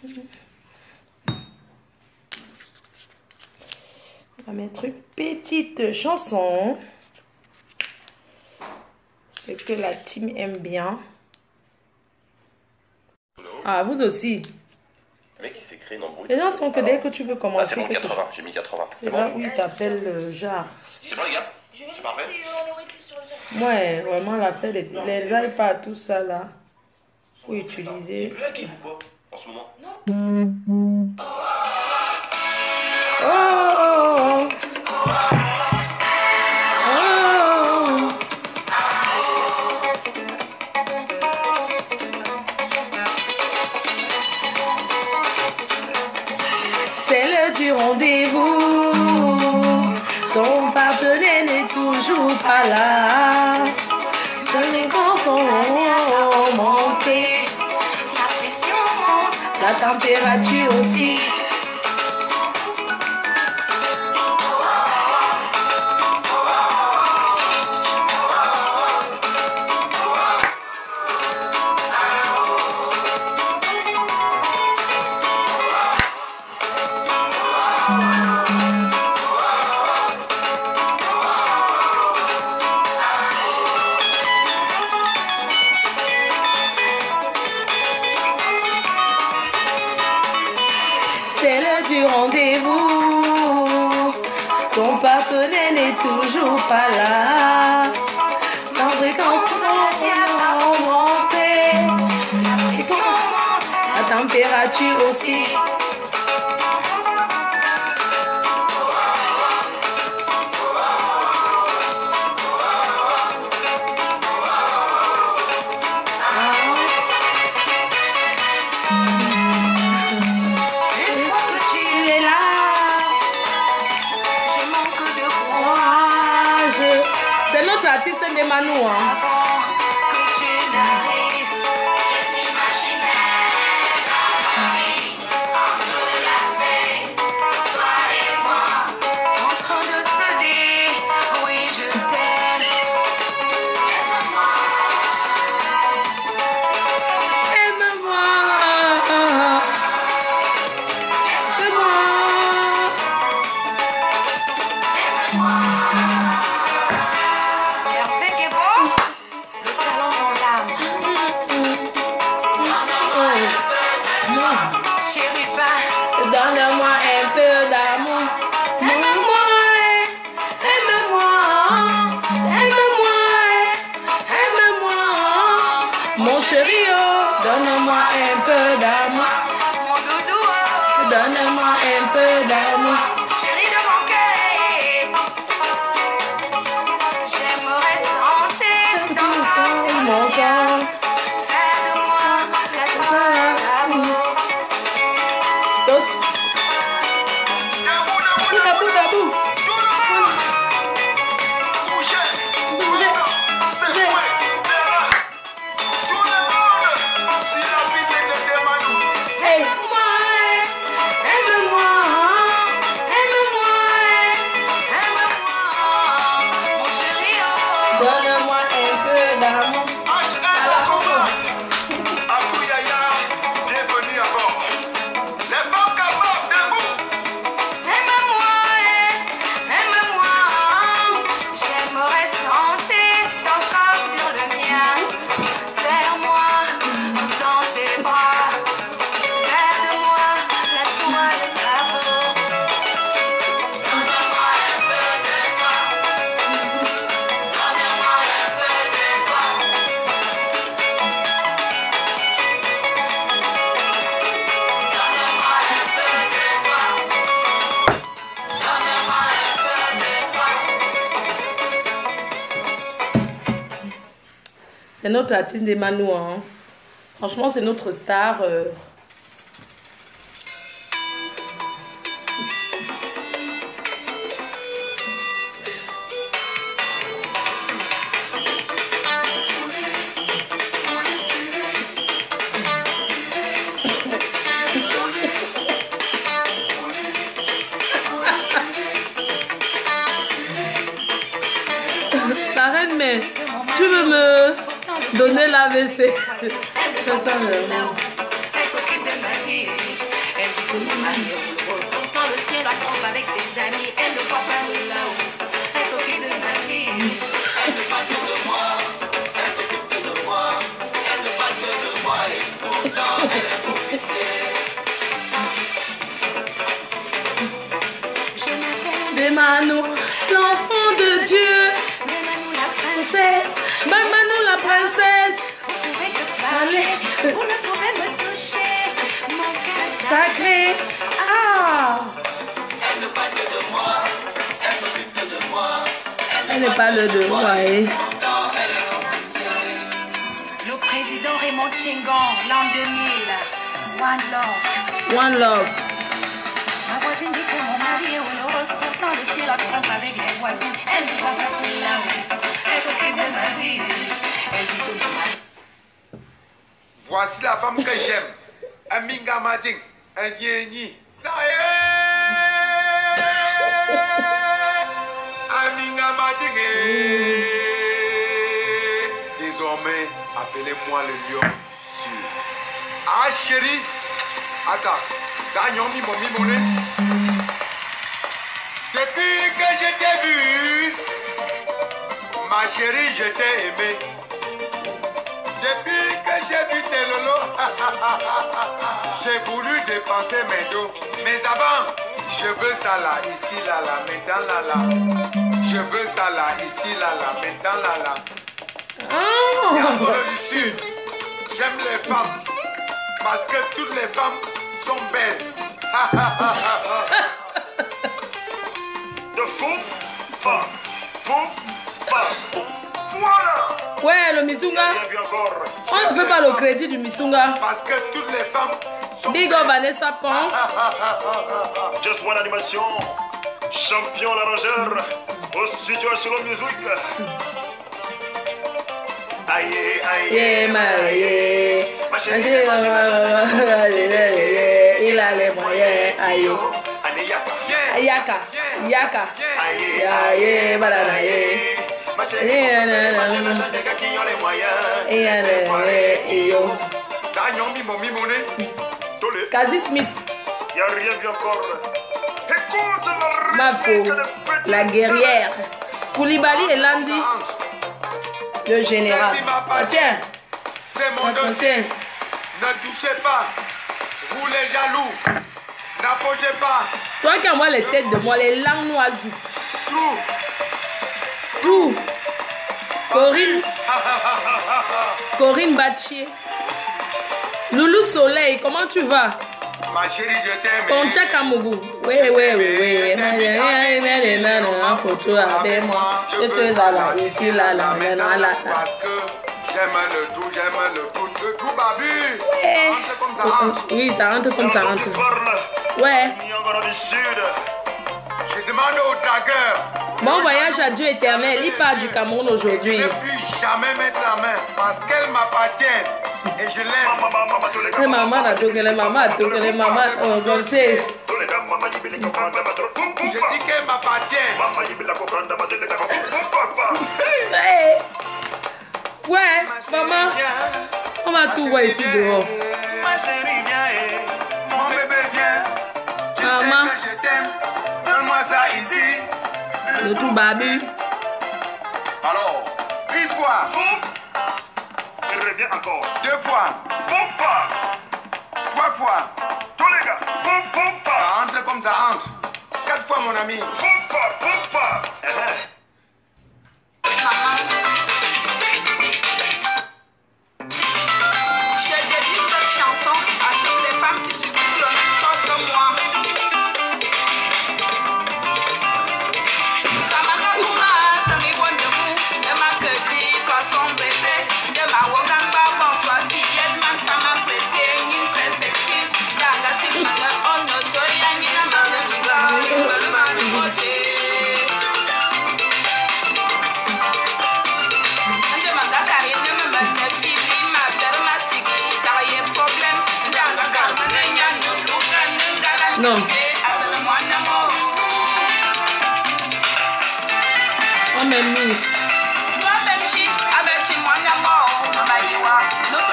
On va mettre une petite chanson. C'est que la team aime bien. Ah, vous aussi. Le mec, il s'est créé une embrouille. Les gens sont que dès que tu veux commencer. Ah, c'est bon, 80. J'ai mis 80. C'est là où il t'appelle le genre. C'est bon, les gars? C'est parfait. Ouais, vraiment, la fait les iPads, tout ça là. Faut utiliser. Il peut la game ou quoi en ce moment? Oh, oh, oh. C'est l'heure du rendez-vous. Ton partenaire n'est toujours pas là. Les vents sont montés. La pression monte. La température aussi. C'est l'heure du rendez-vous. Ton partenaire n'est toujours pas là. La fréquence est montée. La température aussi. C'est notre artiste de Manu. Donne-moi un peu d'amour. Aime-moi, aime-moi, aime-moi, aime-moi. Mon chéri, oh, donne-moi un peu d'amour. Mon doudou, oh, donne-moi un peu d'amour. Chéri de mon cœur, j'aimerais sentir ton corps sur mon cœur. Fais de moi la soirée d'amour. Donne-moi un peu d'amour. Bienvenue à bord. Les femmes capables, debout. Aime-moi, aime-moi. J'aimerais sentir ton corps sur le mien. Serre-moi dans tes bras. Près de moi, laisse-moi le tableau. Donne-moi un peu de toi. Donne-moi un peu de toi. Donne-moi un peu de toi. Donne-moi un peu de toi. C'est notre artiste des Manu, hein. Franchement, c'est notre star. La reine, mais tu veux me donner l'AVC? C'est ça, vraiment. Elle s'occupe de ma vie. mariée au rose. Pourtant le ciel la trompe avec ses amis. Elle ne voit pas là-haut. Elle s'occupe de ma vie. Elle ne parle que de moi. Elle s'occupe que de moi. Elle ne parle que de moi. Et pourtant elle est profitée. Je m'appelle Bemanou, l'enfant de Dieu. Bemanou la princesse. Bemanou la princesse. Vous pouvez que parler. Vous ne pouvez me toucher. Mon cœur Sacré. Ah. Elle ne parle que de moi. Elle s'occupe que de moi. Elle ne parle de moi. Le président Raymond Tchengon, l'an 2000. One love. One love. Ma voisine dit que mon mari est heureuse. Pourtant le ciel la trompe avec les voisines. Elle ne va pas se là-haut. Elle s'occupe de ma vie. Elle dit que mon mari. Voici la femme que j'aime. Un minga mading. Un yéni. Ça y est. Un minga mading. Désormais, appelez-moi le lion sûr. Ah chérie. Attends. Ça y est, mon monnaie. Depuis que je t'ai vu, ma chérie, je t'ai aimé. Depuis que j'ai vu tes lolos, j'ai voulu dépenser mes dos. Mais avant, je veux ça là, ici, là, là, maintenant, là, là. Je veux ça là, ici, là, là, maintenant, là, là. Et en Corée du Sud, j'aime les femmes. Parce que toutes les femmes sont belles. De fou, femme, fou, femme. Voilà. Ouais, le Misunga. On ne veut pas le crédit du Misunga. Parce que toutes les femmes sont Big up Vanessa Pont. Just One Animation, champion l'arrangeur, au studio Solo Music. Aïe, aïe, Yeah, marié. ma chérie, Il a les moyens. Aïe. Aneyaka, Yaka. Yaka. aïe, Aïe, banana, yeah. ma chérie, des gars qui ont les moyens. Yo. ça y est, mon monnaie. Tolé, Kazi Smith. y a rien vu encore. Écoute la Ma réplique faux. de petit La guerrière. Koulibaly et Landi. Le général. Ah, tiens. C'est mon dossier. Attention. Ne touchez pas. Vous les jaloux. N'approchez pas. Toi qui envoies les têtes de moi, les langues noises. Tout. Tout. Corinne Batchier. Loulou Soleil, comment tu vas? Ma chérie, je t'aime. Poncha Kamougou. Oui. En photo avec moi. Je suis là, ici, là, maintenant, là. Parce que j'aime le tout babu. Ouais. Rentre comme ça rentre. Oui, ça rentre comme ça rentre. Ouais. Niangara du Sud. Je demande au dragueur. Bon voyage à Dieu éternel. Il part du Cameroun Je aujourd'hui. ne puis jamais mettre la main parce qu'elle m'appartient et je l'aime. Maman, tous les gars. Les mamans, les mamans, on sait. Tous les gars, maman, il veut les comprendre. Je dis qu'elle m'appartient. Maman, il veut la comprendre. Hey. Ouais, maman, on va tout voir ici dehors. Ma chérie, viens, mon bébé, viens. Tu Maman. sais que je t'aime. Donne-moi ça ici. Le tout babu. Alors, une fois, Je reviens encore. deux fois, trois fois. Tous les gars. Ça rentre comme ça rentre. Quatre fois, mon ami. Je dédie cette chanson à toutes les femmes qui subissent le même sort que moi. Samakakuma, Samiwondebu, de ma petite poisson bébé, de ma Wogamba, bonsoir fillette, ma femme appréciée, une très sexy, Danga Sigmana, on note rien, il y a mal de migra, il veut le mal de beauté. Non. On me mise. Nous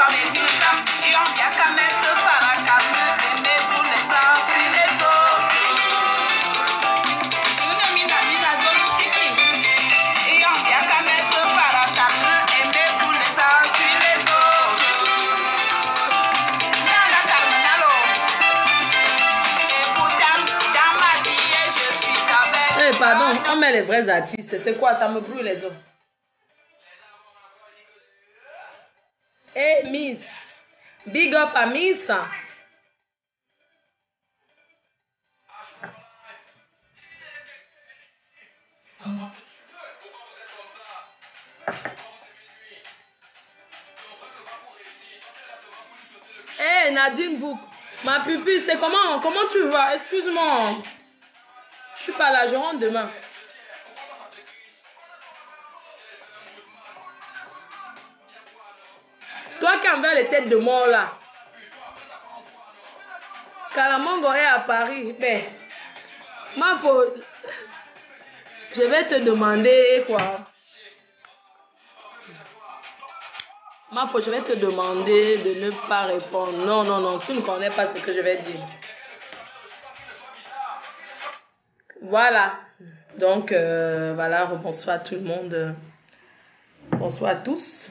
pardon, on met les vrais artistes. C'est quoi? Ça me brûle les os. Eh, Miss. Big up à Miss. Eh, Nadine Bouk. Ma pupille, c'est comment? Comment tu vas? Excuse-moi. Je suis pas là, je rentre demain. Toi qui envers les têtes de mort là. Kalamango est à Paris. Mais, ma faute. Je vais te demander quoi? Ma faute, je vais te demander de ne pas répondre. Non, non, non, tu ne connais pas ce que je vais dire. Voilà. Donc, voilà, bonsoir à tout le monde. Bonsoir à tous.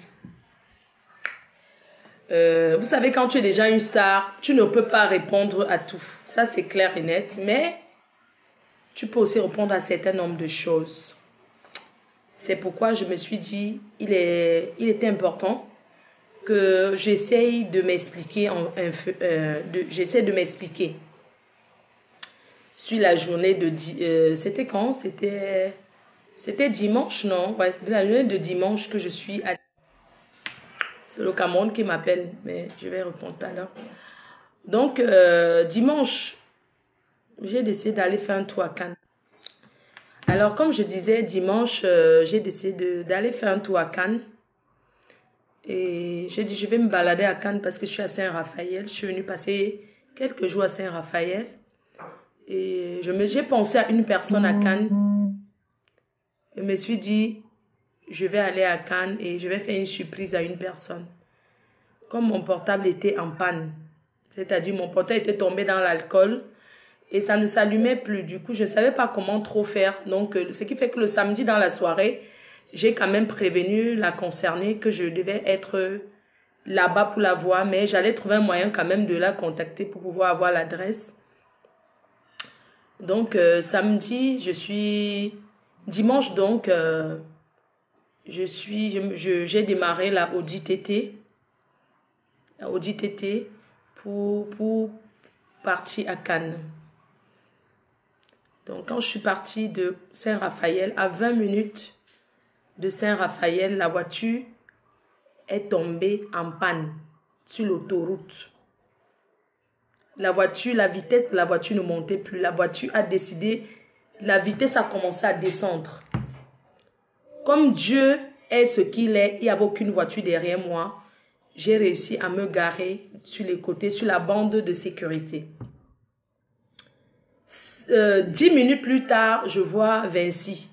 Vous savez, quand tu es déjà une star, tu ne peux pas répondre à tout. Ça, c'est clair et net. Mais tu peux aussi répondre à un certain nombre de choses. C'est pourquoi je me suis dit, il était important que j'essaye de m'expliquer. J'essaie de m'expliquer sur la journée de... c'était quand? C'était dimanche, non? Ouais, c'était la journée de dimanche que je suis à... C'est le Cameroun qui m'appelle, mais je vais répondre tout à l'heure. Donc, dimanche, j'ai décidé d'aller faire un tour à Cannes. Alors, comme je disais, dimanche, j'ai décidé d'aller faire un tour à Cannes. Et j'ai dit, je vais me balader à Cannes parce que je suis à Saint-Raphaël. Je suis venue passer quelques jours à Saint-Raphaël. Et j'ai pensé à une personne à Cannes. Je me suis dit, je vais aller à Cannes et je vais faire une surprise à une personne. Comme mon portable était en panne, c'est-à-dire mon portable était tombé dans l'alcool et ça ne s'allumait plus. Du coup, je ne savais pas comment trop faire. Donc, ce qui fait que le samedi dans la soirée, j'ai quand même prévenu la concernée que je devais être là-bas pour la voir, mais j'allais trouver un moyen quand même de la contacter pour pouvoir avoir l'adresse. Donc, samedi, dimanche donc, j'ai démarré la Audi TT. La Audi TT pour partir à Cannes. Donc, quand je suis partie de Saint-Raphaël, à 20 minutes de Saint-Raphaël, la voiture est tombée en panne sur l'autoroute. La vitesse de la voiture ne montait plus. La voiture a décidé, la vitesse a commencé à descendre. Comme Dieu est ce qu'il est, il n'y avait aucune voiture derrière moi. J'ai réussi à me garer sur les côtés, sur la bande de sécurité. 10 minutes plus tard, je vois Vinci,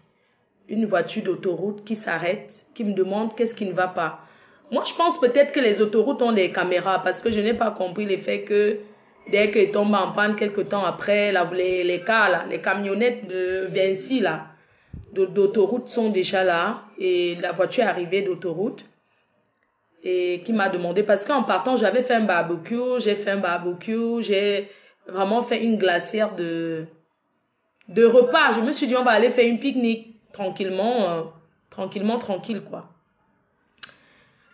une voiture d'autoroute qui s'arrête, qui me demande qu'est-ce qui ne va pas. Moi, je pense peut-être que les autoroutes ont des caméras parce que je n'ai pas compris le fait que dès qu'elles tombent en panne, quelques temps après, les camionnettes de Vinci d'autoroute sont déjà là et la voiture est arrivée d'autoroute et qui m'a demandé, parce qu'en partant, j'avais fait un barbecue, j'ai vraiment fait une glacière de repas. Je me suis dit, on va aller faire une pique-nique tranquillement, tranquille quoi.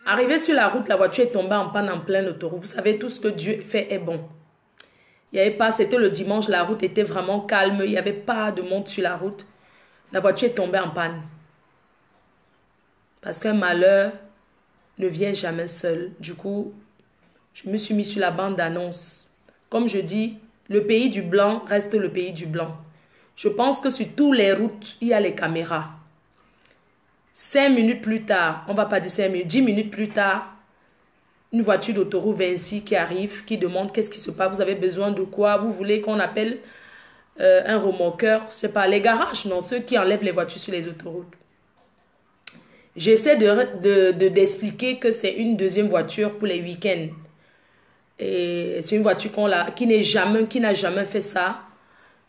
Arrivé sur la route, la voiture est tombée en panne en pleine autoroute. Vous savez, tout ce que Dieu fait est bon. Il n'y avait pas, c'était le dimanche, la route était vraiment calme, il n'y avait pas de monde sur la route. La voiture est tombée en panne. Parce qu'un malheur ne vient jamais seul. Du coup, je me suis mis sur la bande d'annonce. Comme je dis, le pays du blanc reste le pays du blanc. Je pense que sur toutes les routes, il y a les caméras. 5 minutes plus tard, on ne va pas dire 5 minutes, 10 minutes plus tard, une voiture d'autoroute Vinci qui arrive, qui demande qu'est-ce qui se passe, vous avez besoin de quoi, vous voulez qu'on appelle un remorqueur, c'est pas les garages, non, ceux qui enlèvent les voitures sur les autoroutes. J'essaie d'expliquer que c'est une deuxième voiture pour les week-ends. Et c'est une voiture qui n'a jamais fait ça.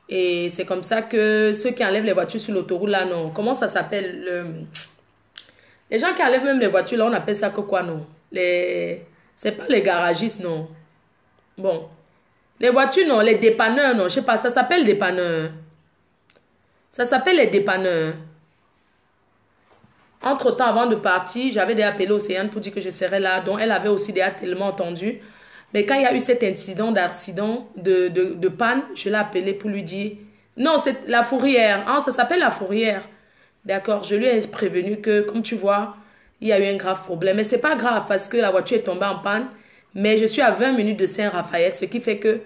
Et c'est comme ça que ceux qui enlèvent les voitures sur l'autoroute, là, non. Comment ça s'appelle? Les gens qui enlèvent même les voitures, là, on appelle ça que quoi, non? C'est pas les garagistes, non. Bon. Les voitures, non. Les dépanneurs, non. Je sais pas, ça s'appelle dépanneur. Ça s'appelle les dépanneurs. Entre-temps, avant de partir, j'avais déjà appelé Océane pour dire que je serais là. Donc, elle avait aussi déjà tellement entendu. Mais quand il y a eu cet incident de panne, je l'ai appelé pour lui dire... Non, c'est la fourrière. Ah, ça s'appelle la fourrière. D'accord, je lui ai prévenu que, comme tu vois, il y a eu un grave problème. Mais c'est pas grave parce que la voiture est tombée en panne. Mais je suis à 20 minutes de Saint-Raphaël, ce qui fait que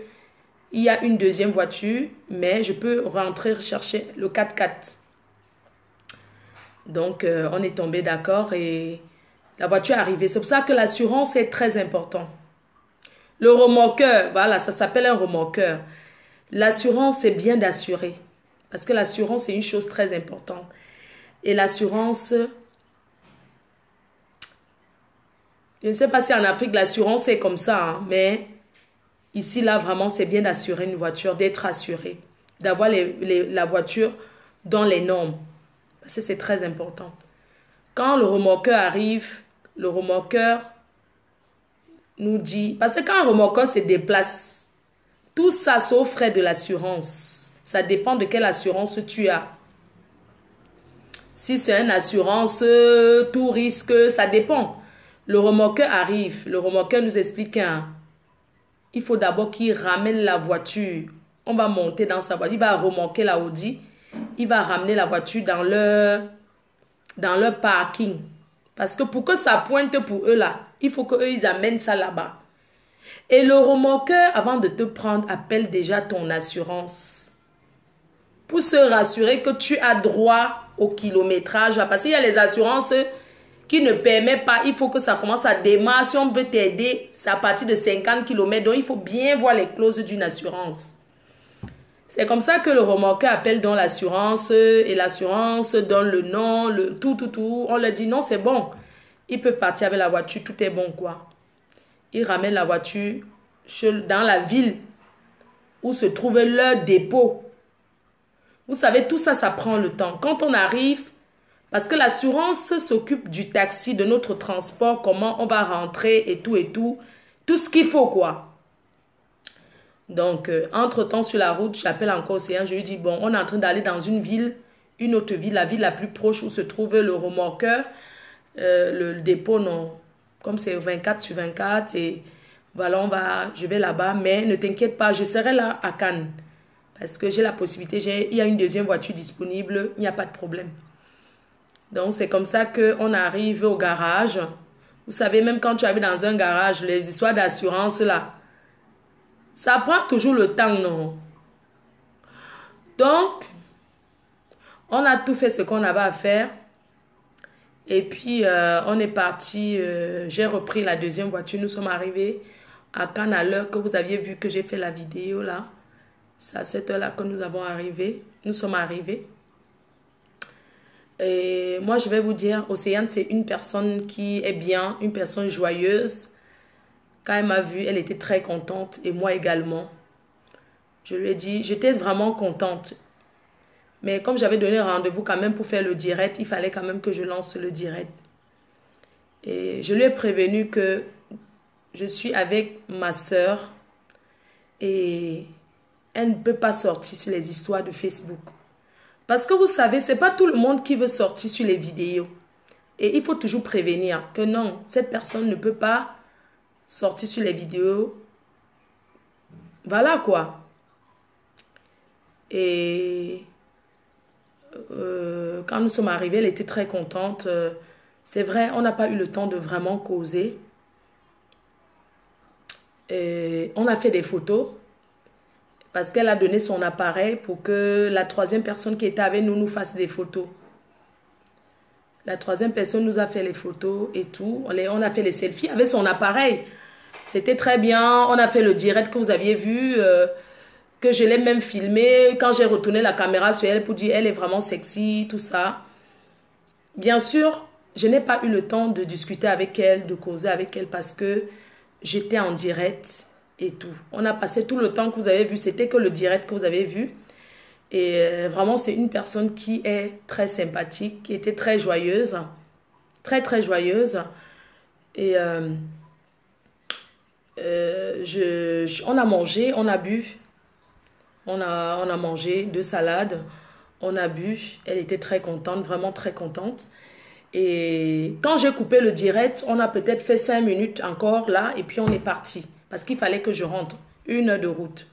il y a une deuxième voiture, mais je peux rentrer chercher le 4x4. Donc, on est tombé d'accord et la voiture est arrivée. C'est pour ça que l'assurance est très importante. Le remorqueur, voilà, ça s'appelle un remorqueur. L'assurance, c'est bien d'assurer. Parce que l'assurance, c'est une chose très importante. Et l'assurance, je ne sais pas si en Afrique, l'assurance est comme ça, hein, mais ici, là, vraiment, c'est bien d'assurer une voiture, d'être assuré, d'avoir la voiture dans les normes. Parce que c'est très important. Quand le remorqueur arrive, le remorqueur nous dit... Parce que quand un remorqueur se déplace, tout ça sauf frais de l'assurance. Ça dépend de quelle assurance tu as. Si c'est une assurance, tout risque, ça dépend. Le remorqueur arrive. Le remorqueur nous explique il faut d'abord qu'il ramène la voiture. On va monter dans sa voiture. Il va remorquer la Audi. Il va ramener la voiture dans leur parking. Parce que pour que ça pointe pour eux là, il faut qu'eux ils amènent ça là-bas. Et le remorqueur, avant de te prendre, appelle déjà ton assurance. Pour se rassurer que tu as droit au kilométrage. Parce qu'il y a les assurances qui ne permettent pas. Il faut que ça commence à démarrer. Si on veut t'aider, c'est à partir de 50 km. Donc il faut bien voir les clauses d'une assurance. C'est comme ça que le remorqueur appelle dans l'assurance et l'assurance donne le nom, le tout. On leur dit non, c'est bon. Ils peuvent partir avec la voiture, tout est bon quoi. Ils ramènent la voiture dans la ville où se trouvait leur dépôt. Vous savez, tout ça, ça prend le temps. Quand on arrive, parce que l'assurance s'occupe du taxi, de notre transport, comment on va rentrer et tout ce qu'il faut quoi. Donc, entre-temps, sur la route, j'appelle encore Océane. Je lui dis, bon, on est en train d'aller dans une autre ville, la ville la plus proche où se trouve le remorqueur. Le dépôt, non. Comme c'est 24/24, et voilà, je vais là-bas. Mais ne t'inquiète pas, je serai là à Cannes. Parce que j'ai la possibilité, il y a une deuxième voiture disponible, il n'y a pas de problème. Donc, c'est comme ça qu'on arrive au garage. Vous savez, même quand tu arrives dans un garage, les histoires d'assurance, là, ça prend toujours le temps, non? Donc, on a tout fait ce qu'on avait à faire. Et puis, on est parti. J'ai repris la deuxième voiture. Nous sommes arrivés à Cannes à l'heure que vous aviez vu que j'ai fait la vidéo, là. C'est à cette heure-là que nous sommes arrivés. Et moi, je vais vous dire, Océane, c'est une personne qui est bien, une personne joyeuse. Quand elle m'a vue, elle était très contente et moi également. Je lui ai dit, j'étais vraiment contente. Mais comme j'avais donné rendez-vous quand même pour faire le direct, il fallait quand même que je lance le direct. Et je lui ai prévenu que je suis avec ma soeur et elle ne peut pas sortir sur les histoires de Facebook. Parce que vous savez, ce n'est pas tout le monde qui veut sortir sur les vidéos. Et il faut toujours prévenir que non, cette personne ne peut pas sortir sur les vidéos. Voilà quoi. Et quand nous sommes arrivés, elle était très contente. C'est vrai, on n'a pas eu le temps de vraiment causer. Et on a fait des photos. Parce qu'elle a donné son appareil pour que la troisième personne qui était avec nous fasse des photos. La troisième personne nous a fait les photos et tout. On a fait les selfies avec son appareil. C'était très bien. On a fait le direct que vous aviez vu, que je l'ai même filmé. Quand j'ai retourné la caméra sur elle pour dire elle est vraiment sexy, tout ça. Bien sûr, je n'ai pas eu le temps de discuter avec elle, de causer avec elle parce que j'étais en direct. Et tout. On a passé tout le temps que vous avez vu. C'était que le direct que vous avez vu. Et vraiment, c'est une personne qui est très sympathique, qui était très joyeuse. Très, très joyeuse. Et on a mangé, on a bu. On a mangé 2 salades. On a bu. Elle était très contente, vraiment très contente. Et quand j'ai coupé le direct, on a peut-être fait 5 minutes encore là et puis on est parti. Parce qu'il fallait que je rentre. 1 heure de route.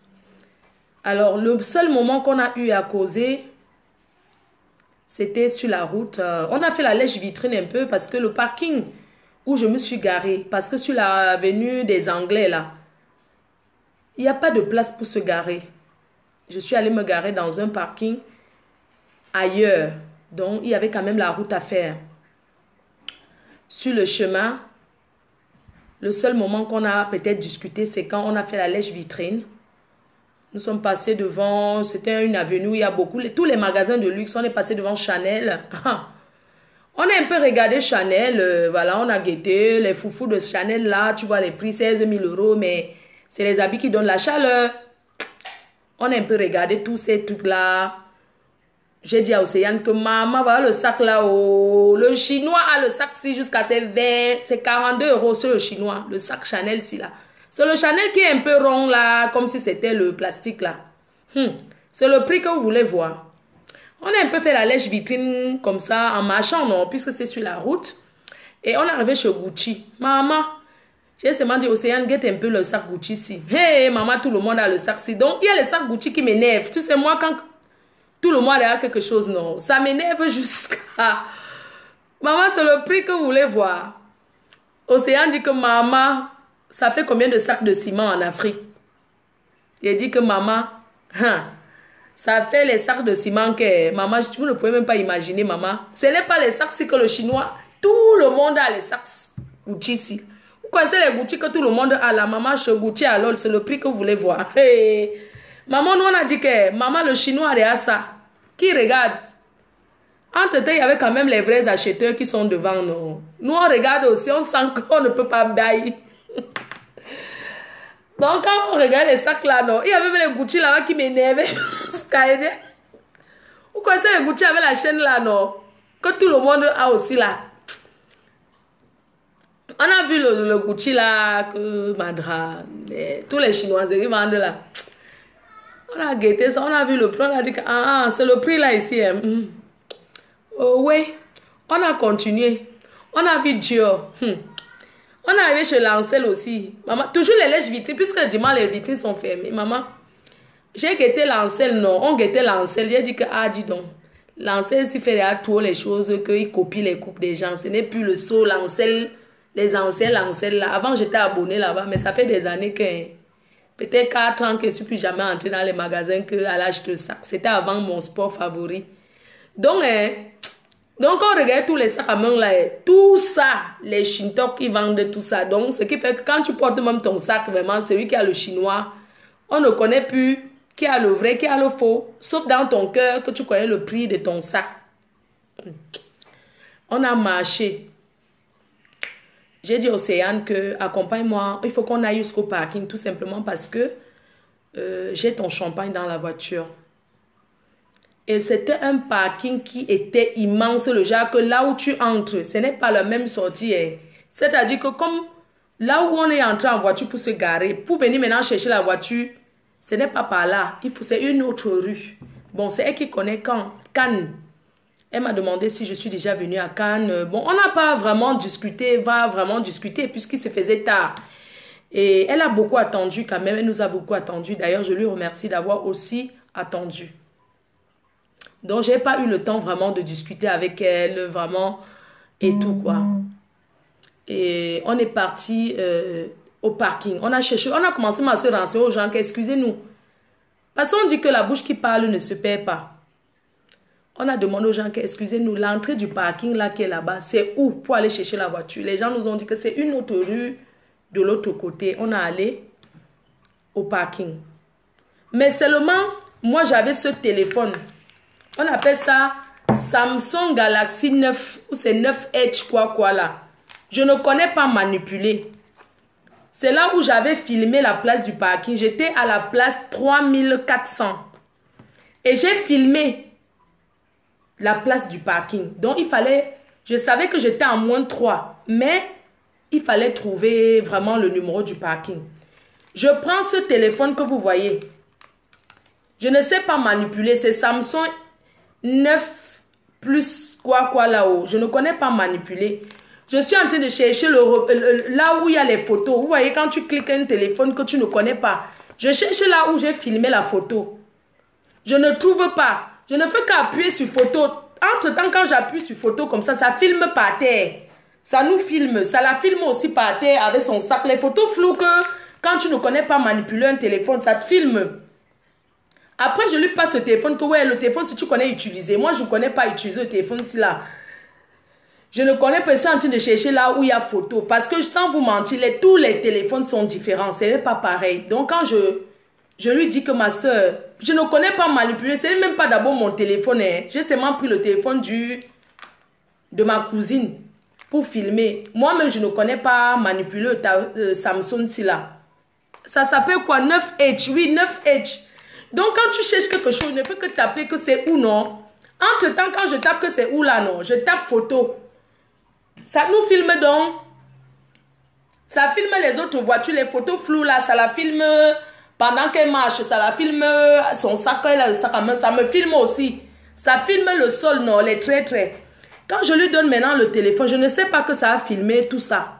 Alors, le seul moment qu'on a eu à causer, c'était sur la route. On a fait la lèche vitrine un peu parce que le parking où je me suis garée, parce que sur l'avenue des Anglais là, il n'y a pas de place pour se garer. Je suis allée me garer dans un parking ailleurs. Donc, il y avait quand même la route à faire. Sur le chemin, le seul moment qu'on a peut-être discuté, c'est quand on a fait la lèche vitrine. Nous sommes passés devant, c'était une avenue où il y a beaucoup, tous les magasins de luxe, on est passé devant Chanel. On a un peu regardé Chanel, voilà, on a guetté les foufous de Chanel là, tu vois les prix, 16 000 €, mais c'est les habits qui donnent la chaleur. On a un peu regardé tous ces trucs là. J'ai dit à Océane que maman, voilà le sac là, oh, le chinois a le sac ci jusqu'à ses 20, c'est 42 € sur le chinois, le sac Chanel ci là. C'est le Chanel qui est un peu rond là, comme si c'était le plastique là. C'est le prix que vous voulez voir. On a un peu fait la lèche vitrine comme ça, en marchant, non, puisque c'est sur la route. Et on est arrivé chez Gucci. Maman, j'ai seulement dit, Océane, guette un peu le sac Gucci ici. Hey, maman, tout le monde a le sac ici. Donc, il y a le sac Gucci qui m'énerve. Tu sais, moi, quand tout le monde a quelque chose, non, ça m'énerve jusqu'à... Maman, c'est le prix que vous voulez voir. Océane dit que maman... Ça fait combien de sacs de ciment en Afrique? Il dit que maman, ça fait les sacs de ciment que maman, vous ne pouvez même pas imaginer, maman. Ce n'est pas les sacs, c'est que le chinois, tout le monde a les sacs Gucci ici. Vous connaissez les Gucci que tout le monde a, la maman chez Gucci, alors c'est le prix que vous voulez voir. Hey. Maman, nous on a dit que maman, le chinois a ça. Qui regarde? Entre-temps, il y avait quand même les vrais acheteurs qui sont devant nous. Nous on regarde aussi, on sent qu'on ne peut pas bailler. Donc quand on regarde les sacs là, non, il y avait les Gucci là-bas qui m'énervaient. Vous connaissez les Gucci avec la chaîne là, non, que tout le monde a aussi là. On a vu le Gucci là, que Madra, tous les Chinois qui vendent là. On a guetté ça, on a vu le prix, on a dit que c'est le prix là ici. Oh, oui, on a continué. On a vu Dior. On est arrivé chez Lancel aussi. Maman, toujours les lèches vitrines, puisque le dimanche les vitrines sont fermées. Maman, j'ai guetté Lancel, non, on guettait Lancel. J'ai dit que, dis donc, Lancel s'y fait à trop les choses, qu'il copie les coupes des gens. Ce n'est plus le saut Lancel, les anciens Lancel là. Avant, j'étais abonné là-bas, mais ça fait des années que, peut-être 4 ans que je ne suis plus jamais entrée dans les magasins à l'âge de sac. C'était avant mon sport favori. Donc, on regarde tous les sacs à main là, tout ça, les Shintok qui vendent tout ça. Donc, ce qui fait que quand tu portes même ton sac, vraiment, celui qui a le chinois, on ne connaît plus qui a le vrai, qui a le faux. Sauf dans ton cœur que tu connais le prix de ton sac. On a marché. J'ai dit à Océane que, accompagne-moi, il faut qu'on aille jusqu'au parking, tout simplement parce que j'ai ton champagne dans la voiture. Et c'était un parking qui était immense, le genre que là où tu entres, ce n'est pas la même sortie. C'est-à-dire que comme là où on est entré en voiture pour se garer, pour venir maintenant chercher la voiture, ce n'est pas par là. C'est une autre rue. Bon, c'est elle qui connaît Cannes. Elle m'a demandé si je suis déjà venue à Cannes. Bon, on n'a pas vraiment discuté, puisqu'il se faisait tard. Et elle a beaucoup attendu quand même, elle nous a beaucoup attendu. D'ailleurs, je lui remercie d'avoir aussi attendu. Donc, j'ai pas eu le temps vraiment de discuter avec elle, vraiment, et tout, quoi. Et on est parti au parking. On a cherché, on a commencé à se renseigner aux gens qu'excusez-nous. Parce qu'on dit que la bouche qui parle ne se perd pas. On a demandé aux gens qu'excusez-nous, l'entrée du parking là qui est là-bas, c'est où pour aller chercher la voiture? Les gens nous ont dit que c'est une autre rue de l'autre côté. On est allé au parking. Mais seulement, moi j'avais ce téléphone. On appelle ça Samsung Galaxy 9 ou c'est 9H quoi là. Je ne connais pas manipuler. C'est là où j'avais filmé la place du parking. J'étais à la place 3400. Et j'ai filmé la place du parking. Donc il fallait, je savais que j'étais en -3. Mais il fallait trouver vraiment le numéro du parking. Je prends ce téléphone que vous voyez. Je ne sais pas manipuler. C'est Samsung 9 plus quoi là-haut. Je ne connais pas manipuler. Je suis en train de chercher là où il y a les photos. Vous voyez, quand tu cliques un téléphone que tu ne connais pas. Je cherche là où j'ai filmé la photo. Je ne trouve pas. Je ne fais qu'appuyer sur photo. Entre-temps, quand j'appuie sur photo comme ça filme par terre. Ça nous filme. Ça la filme aussi par terre avec son sac. Les photos floues que quand tu ne connais pas manipuler un téléphone, ça te filme. Après, je lui passe le téléphone que ouais, le téléphone, si tu connais utiliser. Moi, je ne connais pas utiliser le téléphone ici là. Je ne connais pas, je suis en train de chercher là où il y a photo. Parce que sans vous mentir, tous les téléphones sont différents. Ce n'est pas pareil. Donc, quand je lui dis que ma soeur, je ne connais pas manipuler. Ce n'est même pas d'abord mon téléphone. Hein. J'ai seulement pris le téléphone de ma cousine pour filmer. Moi-même, je ne connais pas manipuler Samsung si là. Ça s'appelle quoi? 9H. Oui, 9H. Donc, quand tu cherches quelque chose, ne fais que taper que c'est où, non? Entre-temps, quand je tape que c'est où, là, non? Je tape photo. Ça nous filme donc. Ça filme les autres voitures, les photos floues, là. Ça la filme pendant qu'elle marche. Ça la filme son sac, elle a le sac à main. Ça me filme aussi. Ça filme le sol, non? Les traits. Quand je lui donne maintenant le téléphone, je ne sais pas que ça a filmé tout ça.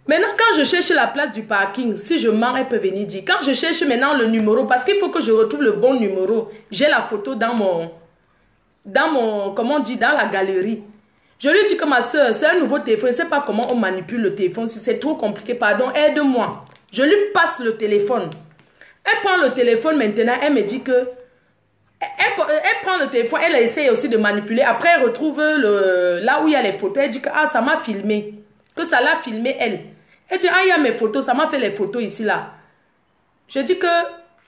Maintenant, quand je cherche la place du parking, si je mens, elle peut venir dire. Quand je cherche maintenant le numéro, parce qu'il faut que je retrouve le bon numéro, j'ai la photo dans mon, comment on dit, dans la galerie. Je lui dis que ma soeur, c'est un nouveau téléphone, je ne sais pas comment on manipule le téléphone, si c'est trop compliqué, pardon, aide-moi. Je lui passe le téléphone. Elle prend le téléphone maintenant, elle me dit que, elle prend le téléphone, elle essaie aussi de manipuler, après elle retrouve là où il y a les photos, elle dit que, ah, ça m'a filmé, que ça l'a filmé elle. Elle dit, ah, il y a mes photos, ça m'a fait les photos ici, là. Je dis que,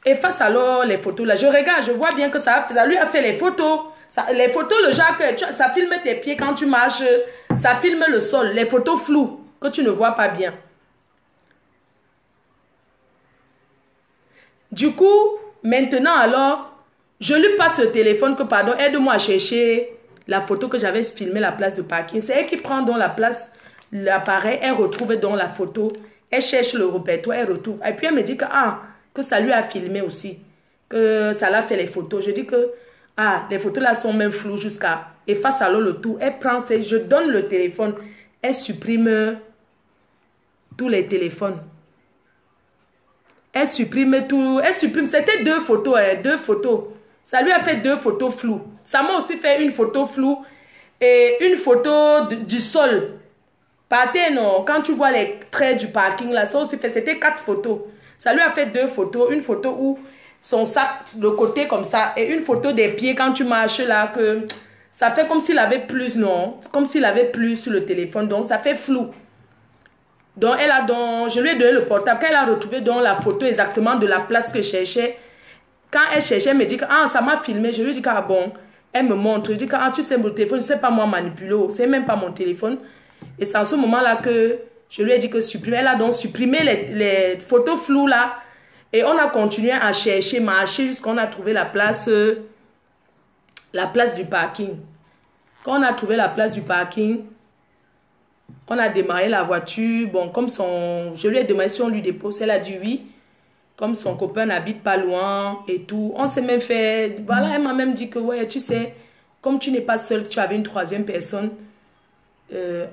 efface alors les photos, là. Je regarde, je vois bien que ça lui a fait les photos. Les photos, le genre que ça filme tes pieds quand tu marches, ça filme le sol. Les photos floues, que tu ne vois pas bien. Du coup, maintenant, alors, je lui passe le téléphone que, pardon, aide-moi à chercher la photo que j'avais filmée, la place de parking. C'est elle qui prend donc la place, l'appareil, elle retrouve donc la photo, elle cherche le répertoire, elle retrouve. Et puis elle me dit que, que ça lui a filmé aussi, que ça l'a fait les photos. Je dis que, les photos là sont même floues jusqu'à, efface alors le tout. Elle prend, je donne le téléphone, elle supprime tous les téléphones. Elle supprime tout, c'était 2 photos, 2 photos. Ça lui a fait 2 photos floues. Ça m'a aussi fait une photo floue et une photo du sol. Par terre, non, quand tu vois les traits du parking là, ça aussi fait, c'était 4 photos. Ça lui a fait 2 photos, une photo où son sac, le côté comme ça, et une photo des pieds quand tu marches là, que ça fait comme s'il avait plus, non, comme s'il avait plus sur le téléphone, donc ça fait flou. Donc, je lui ai donné le portable, quand elle a retrouvé donc la photo exactement de la place que je cherchais, quand elle cherchait, elle me dit que, ça m'a filmé, je lui dis que, bon, elle me montre, je dis que, tu sais, mon téléphone, je ne sais pas moi manipuler, c'est même pas mon téléphone. Et c'est en ce moment-là que je lui ai dit que supprimer. Elle a donc supprimé les photos floues là. Et on a continué à chercher, marcher jusqu'à qu'on a trouvé la place du parking. Quand on a trouvé la place du parking, on a démarré la voiture. Bon, comme je lui ai demandé si on lui dépose. Elle a dit oui. Comme son copain n'habite pas loin et tout. On s'est même fait... Voilà, elle m'a même dit que, ouais, tu sais, comme tu n'es pas seule, tu avais une 3e personne.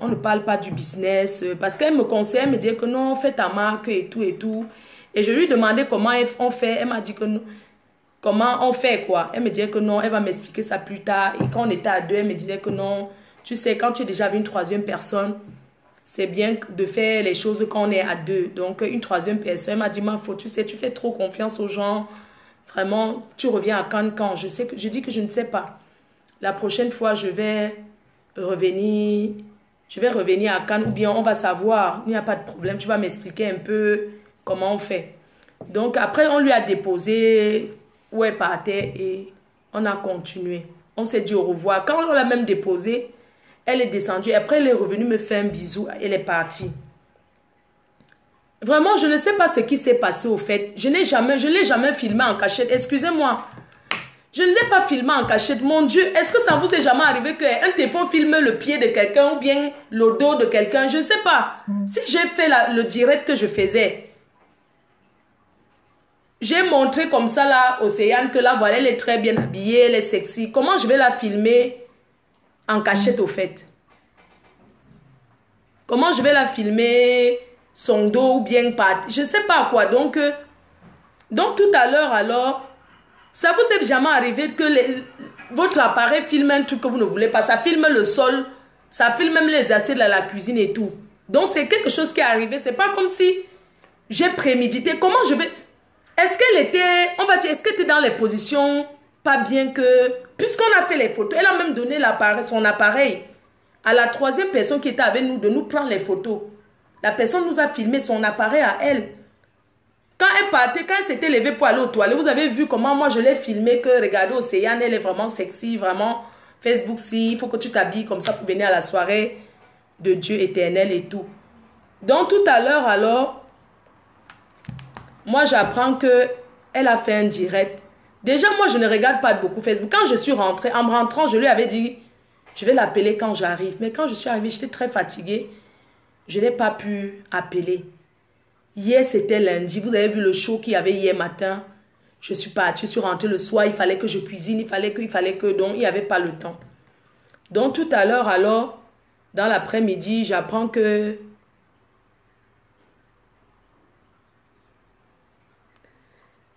On ne parle pas du business. Parce qu'elle me conseille, elle me dit que non, fais ta marque et tout et tout. Et je lui demandais comment on fait. Elle m'a dit que non. Comment on fait quoi? Elle me disait que non, elle va m'expliquer ça plus tard. Et quand on était à 2, elle me disait que non. Tu sais, quand tu es déjà avec une 3e personne, c'est bien de faire les choses quand on est à 2. Donc, une 3e personne, elle m'a dit, tu sais, tu fais trop confiance aux gens. Vraiment, tu reviens à Cannes quand? Je dis que je ne sais pas. La prochaine fois, je vais revenir à Cannes ou bien on va savoir, il n'y a pas de problème, tu vas m'expliquer un peu comment on fait. Donc après on lui a déposé par terre et on a continué. On s'est dit au revoir. Quand on l'a même déposé, elle est descendue. Après elle est revenue me faire un bisou, elle est partie. Vraiment, je ne sais pas ce qui s'est passé au fait. Je ne l'ai jamais filmé en cachette. Excusez-moi. Je ne l'ai pas filmé en cachette. Mon Dieu, est-ce que ça vous est jamais arrivé qu'un téléphone filme le pied de quelqu'un ou bien le dos de quelqu'un? Je ne sais pas. Si j'ai fait le direct que je faisais, j'ai montré comme ça là, Océane, que là, voilà, elle est très bien habillée, elle est sexy. Comment je vais la filmer en cachette au fait? Comment je vais la filmer son dos ou bien pas? Je ne sais pas quoi. Donc tout à l'heure alors, ça vous est jamais arrivé que votre appareil filme un truc que vous ne voulez pas? Ça filme le sol, ça filme même les assiettes de la cuisine et tout. Donc c'est quelque chose qui est arrivé. C'est pas comme si j'ai prémédité. Comment je vais... Est-ce qu'elle était... On va dire, est-ce qu'elle était dans les positions pas bien que... Puisqu'on a fait les photos, elle a même donné son appareil à la troisième personne qui était avec nous de nous prendre les photos. La personne nous a filmé son appareil à elle. Quand elle partait, quand elle s'était levée pour aller aux toilettes, vous avez vu comment moi je l'ai filmé, que regardez Océane, elle est vraiment sexy, vraiment Facebook, si, il faut que tu t'habilles comme ça pour venir à la soirée de Dieu éternel et tout. Donc tout à l'heure alors, moi j'apprends que elle a fait un direct. Déjà moi je ne regarde pas beaucoup Facebook. Quand je suis rentrée, en me rentrant, je lui avais dit, je vais l'appeler quand j'arrive. Mais quand je suis arrivée, j'étais très fatiguée. Je n'ai pas pu appeler. Hier, c'était lundi. Vous avez vu le show qu'il y avait hier matin. Je suis partie, je suis rentrée le soir. Il fallait que je cuisine, il fallait que... Donc, il n'y avait pas le temps. Donc, tout à l'heure, alors, dans l'après-midi, j'apprends que...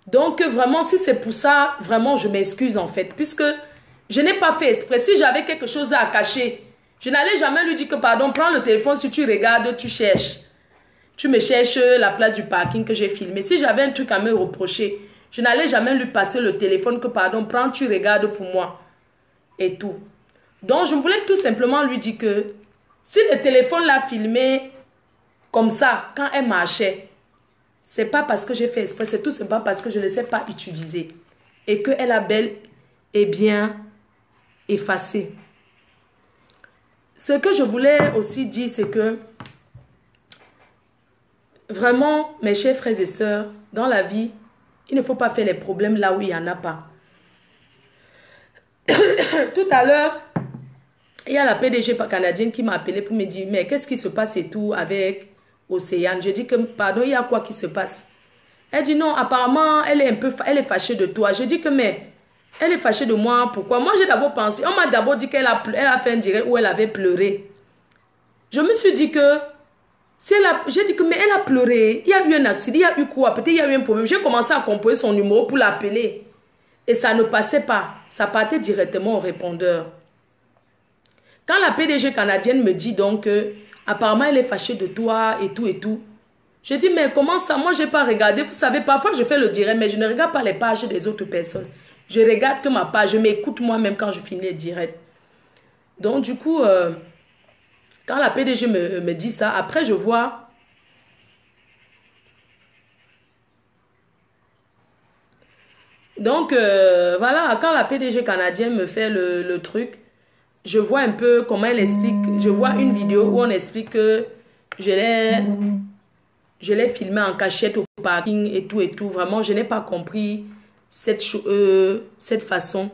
Donc, vraiment, si c'est pour ça, vraiment, je m'excuse en fait. Puisque je n'ai pas fait exprès. Si j'avais quelque chose à cacher, je n'allais jamais lui dire que, pardon, prends le téléphone, si tu regardes, tu cherches. Tu me cherches la place du parking que j'ai filmé. Si j'avais un truc à me reprocher, je n'allais jamais lui passer le téléphone que, pardon, prends, tu regardes pour moi. Et tout. Donc, je voulais tout simplement lui dire que si le téléphone l'a filmé comme ça, quand elle marchait, c'est pas parce que j'ai fait exprès, c'est tout simplement parce que je ne sais pas utiliser. Et qu'elle a bel et bien effacé. Ce que je voulais aussi dire, c'est que vraiment, mes chers frères et sœurs, dans la vie, il ne faut pas faire les problèmes là où il n'y en a pas. Tout à l'heure, il y a la PDG canadienne qui m'a appelé pour me dire, mais qu'est-ce qui se passe et tout avec Océane? Je dis que, pardon, il y a quoi qui se passe? Elle dit non, apparemment, elle est fâchée de toi. Je dis que, mais, elle est fâchée de moi, pourquoi? Moi, j'ai d'abord pensé, on m'a d'abord dit qu'elle a fait un direct où elle avait pleuré. Je me suis dit que, j'ai dit que, mais elle a pleuré, il y a eu un accident, il y a eu quoi? Peut-être il y a eu un problème. J'ai commencé à composer son numéro pour l'appeler. Et ça ne passait pas. Ça partait directement au répondeur. Quand la PDG canadienne me dit donc apparemment elle est fâchée de toi et tout et tout. Je dis mais comment ça? Moi j'ai pas regardé. Vous savez parfois je fais le direct mais je ne regarde pas les pages des autres personnes. Je regarde que ma page. Je m'écoute moi-même quand je finis les directs. Donc du coup quand la PDG me dit ça, après je vois donc voilà, quand la PDG canadienne me fait le truc, je vois un peu comment elle explique. Je vois une vidéo où on explique que je l'ai filmé en cachette au parking et tout et tout. Vraiment, je n'ai pas compris cette façon.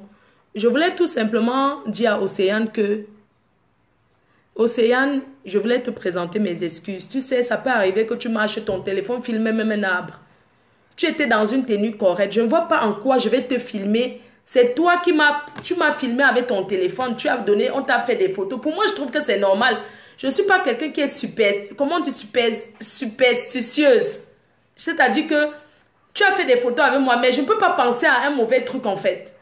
Je voulais tout simplement dire à Océane que Océane, je voulais te présenter mes excuses. Tu sais, ça peut arriver que tu marches ton téléphone, filmer même un arbre. Tu étais dans une tenue correcte. Je ne vois pas en quoi je vais te filmer. C'est toi tu m'as filmé avec ton téléphone, tu as donné, on t'a fait des photos. Pour moi, je trouve que c'est normal. Je ne suis pas quelqu'un qui est superstitieuse. C'est-à-dire que tu as fait des photos avec moi, mais je ne peux pas penser à un mauvais truc en fait.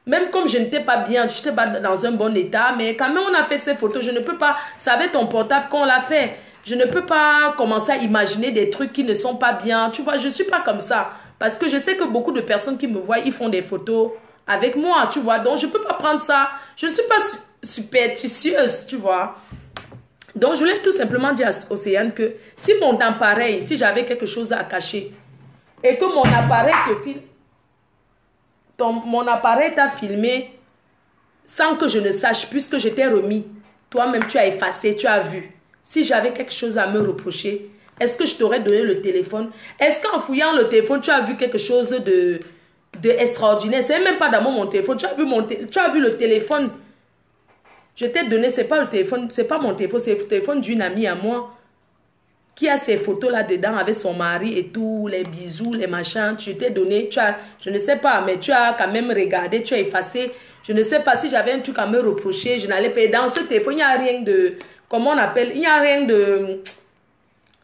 Même comme je n'étais pas bien, je n'étais pas dans un bon état, mais quand même on a fait ces photos, je ne peux pas, c'est avec ton portable qu'on l'a fait. Je ne peux pas commencer à imaginer des trucs qui ne sont pas bien. Tu vois, je ne suis pas comme ça. Parce que je sais que beaucoup de personnes qui me voient, ils font des photos avec moi, tu vois. Donc, je ne peux pas prendre ça. Je ne suis pas superstitieuse, tu vois. Donc, je voulais tout simplement dire à Océane que si mon appareil, si j'avais quelque chose à cacher et que mon appareil te filme, mon appareil t'a filmé sans que je ne sache, puisque je t'ai remis, toi-même, tu as effacé, tu as vu. Si j'avais quelque chose à me reprocher, est-ce que je t'aurais donné le téléphone? Est-ce qu'en fouillant le téléphone, tu as vu quelque chose de extraordinaire? C'est même pas dans mon téléphone. Tu as vu le téléphone. Je t'ai donné, c'est pas le téléphone, c'est pas mon téléphone, c'est le téléphone d'une amie à moi. qui a ces photos là-dedans avec son mari et tout, les bisous, les machins. Tu t'es donné, tu as, je ne sais pas, mais tu as quand même regardé, tu as effacé. Je ne sais pas si j'avais un truc à me reprocher, je n'allais pas. Dans ce téléphone, il n'y a rien de, comment on appelle, il n'y a rien de...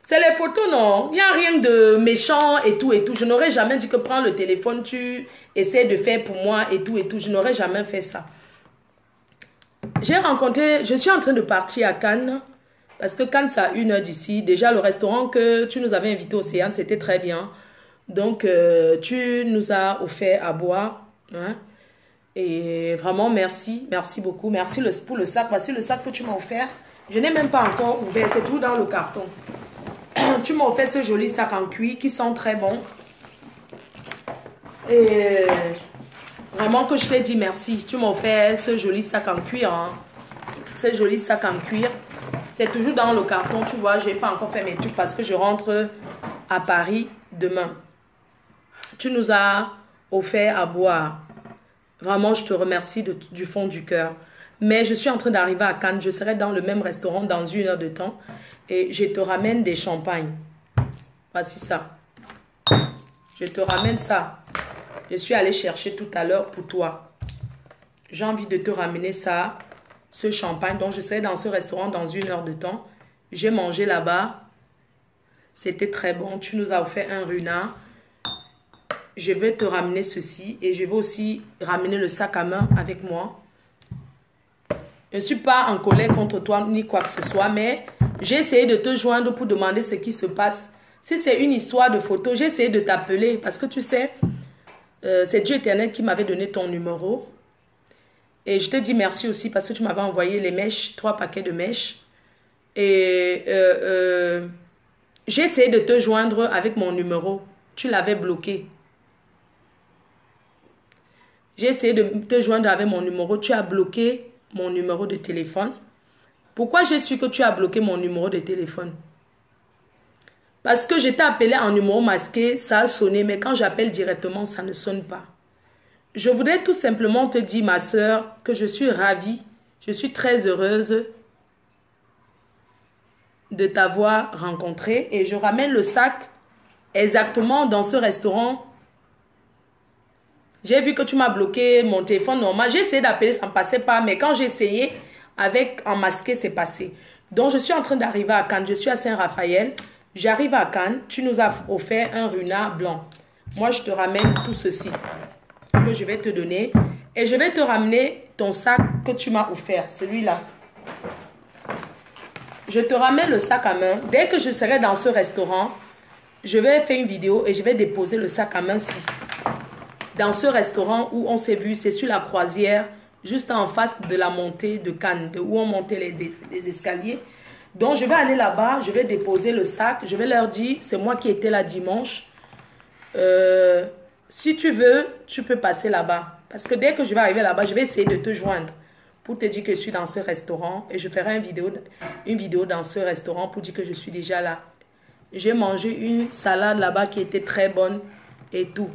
C'est les photos, non? Il n'y a rien de méchant et tout et tout. Je n'aurais jamais dit que prends le téléphone, tu essaies de faire pour moi et tout et tout. Je n'aurais jamais fait ça. J'ai rencontré, je suis en train de partir à Cannes. Parce que Cannes, c'est à 1 heure d'ici. Déjà, le restaurant que tu nous avais invité, Océane, c'était très bien. Donc, tu nous as offert à boire. Hein? Et vraiment, merci. Merci beaucoup. Merci pour le sac. Voici le sac que tu m'as offert. Je n'ai même pas encore ouvert. C'est tout dans le carton. Tu m'as offert ce joli sac en cuir qui sent très bon. Et vraiment que je t'ai dit merci. Tu m'as offert ce joli sac en cuir. Hein. Ce joli sac en cuir. C'est toujours dans le carton. Tu vois, je n'ai pas encore fait mes trucs parce que je rentre à Paris demain. Tu nous as offert à boire. Vraiment, je te remercie du fond du cœur. Mais je suis en train d'arriver à Cannes. Je serai dans le même restaurant dans 1 heure de temps. Et je te ramène des champagnes. Voici ça. Je te ramène ça. Je suis allée chercher tout à l'heure pour toi. J'ai envie de te ramener ça, ce champagne. Donc, je serai dans ce restaurant dans 1 heure de temps. J'ai mangé là-bas. C'était très bon. Tu nous as offert un runard. Je vais te ramener ceci. Et je vais aussi ramener le sac à main avec moi. Je ne suis pas en colère contre toi ni quoi que ce soit, mais j'ai essayé de te joindre pour demander ce qui se passe. Si c'est une histoire de photo, j'ai essayé de t'appeler parce que tu sais, c'est Dieu éternel qui m'avait donné ton numéro. Et je te dis merci aussi parce que tu m'avais envoyé les mèches, 3 paquets de mèches. Et j'ai essayé de te joindre avec mon numéro. Tu l'avais bloqué. J'ai essayé de te joindre avec mon numéro. Tu as bloqué mon numéro de téléphone. Pourquoi j'ai su que tu as bloqué mon numéro de téléphone? Parce que je t'ai appelé en numéro masqué, ça a sonné, mais quand j'appelle directement, ça ne sonne pas. Je voudrais tout simplement te dire, ma soeur, que je suis ravie, je suis très heureuse de t'avoir rencontré et je ramène le sac exactement dans ce restaurant. J'ai vu que tu m'as bloqué mon téléphone normal. J'ai essayé d'appeler, ça ne passait pas. Mais quand j'ai essayé, avec en masqué, c'est passé. Donc, je suis en train d'arriver à Cannes. Je suis à Saint-Raphaël. J'arrive à Cannes. Tu nous as offert un runard blanc. Moi, je te ramène tout ceci que je vais te donner. Et je vais te ramener ton sac que tu m'as offert. Celui-là. Je te ramène le sac à main. Dès que je serai dans ce restaurant, je vais faire une vidéo et je vais déposer le sac à main-ci. Dans ce restaurant où on s'est vu, c'est sur la croisière, juste en face de la montée de Cannes, où on montait les escaliers. Donc, je vais aller là-bas, je vais déposer le sac. Je vais leur dire, c'est moi qui étais là dimanche. Si tu veux, tu peux passer là-bas. Parce que dès que je vais arriver là-bas, je vais essayer de te joindre pour te dire que je suis dans ce restaurant. Et je ferai une vidéo dans ce restaurant pour dire que je suis déjà là. J'ai mangé une salade là-bas qui était très bonne et tout.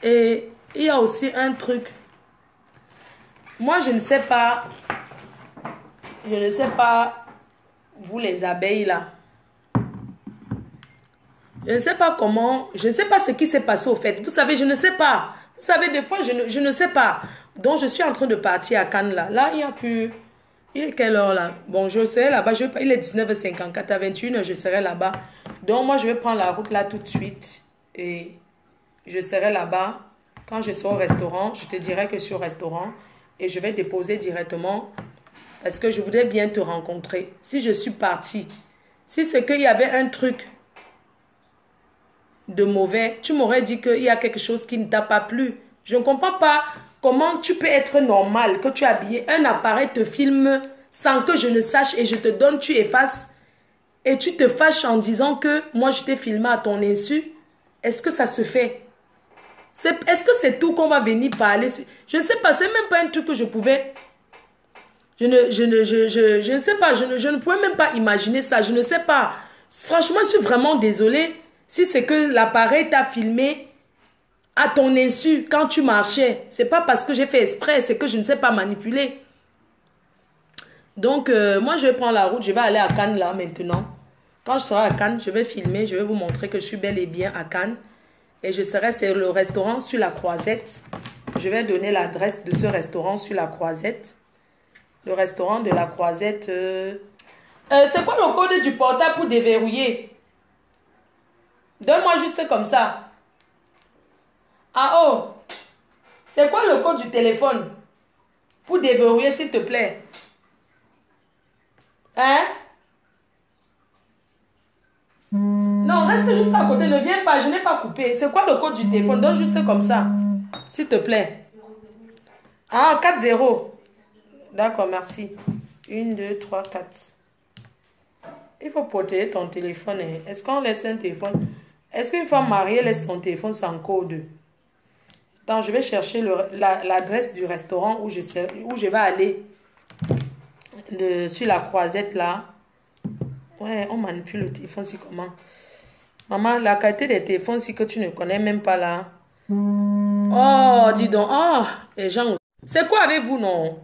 Et il y a aussi un truc. Moi, je ne sais pas, vous les abeilles là. Je ne sais pas comment, je ne sais pas ce qui s'est passé au fait. Vous savez, je ne sais pas. Vous savez, des fois, je ne sais pas. Donc, je suis en train de partir à Cannes là. Là, il n'y a plus... Il est quelle heure là? Bon, je serai là-bas. Il est 19h54. À 21h, je serai là-bas. Donc, moi, je vais prendre la route là tout de suite. Et je serai là-bas. Quand je serai au restaurant, je te dirai que je suis au restaurant. Et je vais déposer directement. Parce que je voudrais bien te rencontrer. Si je suis partie, si c'est qu'il y avait un truc de mauvais, tu m'aurais dit qu'il y a quelque chose qui ne t'a pas plu. Je ne comprends pas comment tu peux être normal, que tu es habillé, un appareil te filme sans que je ne sache et je te donne, tu effaces et tu te fâches en disant que moi je t'ai filmé à ton insu. Est-ce que ça se fait? Est-ce que c'est tout qu'on va venir parler? Je ne sais pas, c'est même pas un truc que je pouvais... Je ne sais pas, je ne pouvais même pas imaginer ça, je ne sais pas. Franchement, je suis vraiment désolée. Si c'est que l'appareil t'a filmé à ton insu quand tu marchais, c'est pas parce que j'ai fait exprès, c'est que je ne sais pas manipuler. Donc, moi, je vais prendre la route. Je vais aller à Cannes là maintenant. Quand je serai à Cannes, je vais filmer. Je vais vous montrer que je suis bel et bien à Cannes. Et je serai sur le restaurant sur la Croisette. Je vais donner l'adresse de ce restaurant sur la Croisette. Le restaurant de la Croisette. C'est quoi le code du portable pour déverrouiller? Donne-moi juste comme ça. Ah oh! C'est quoi le code du téléphone? Pour déverrouiller, s'il te plaît. Hein? Non, reste juste à côté. Ne viens pas, je n'ai pas coupé. C'est quoi le code du téléphone? Donne juste comme ça. S'il te plaît. Ah, 4-0. D'accord, merci. 1, 2, 3, 4. Il faut protéger ton téléphone. Est-ce qu'on laisse un téléphone? Est-ce qu'une femme mariée laisse son téléphone sans code? Attends, je vais chercher l'adresse du restaurant où je vais aller. Sur la Croisette là. Ouais, on manipule le téléphone, si comment? Maman, la qualité des téléphones, si que tu ne connais même pas là. Oh, dis donc. Oh, les gens. C'est quoi avec vous, non?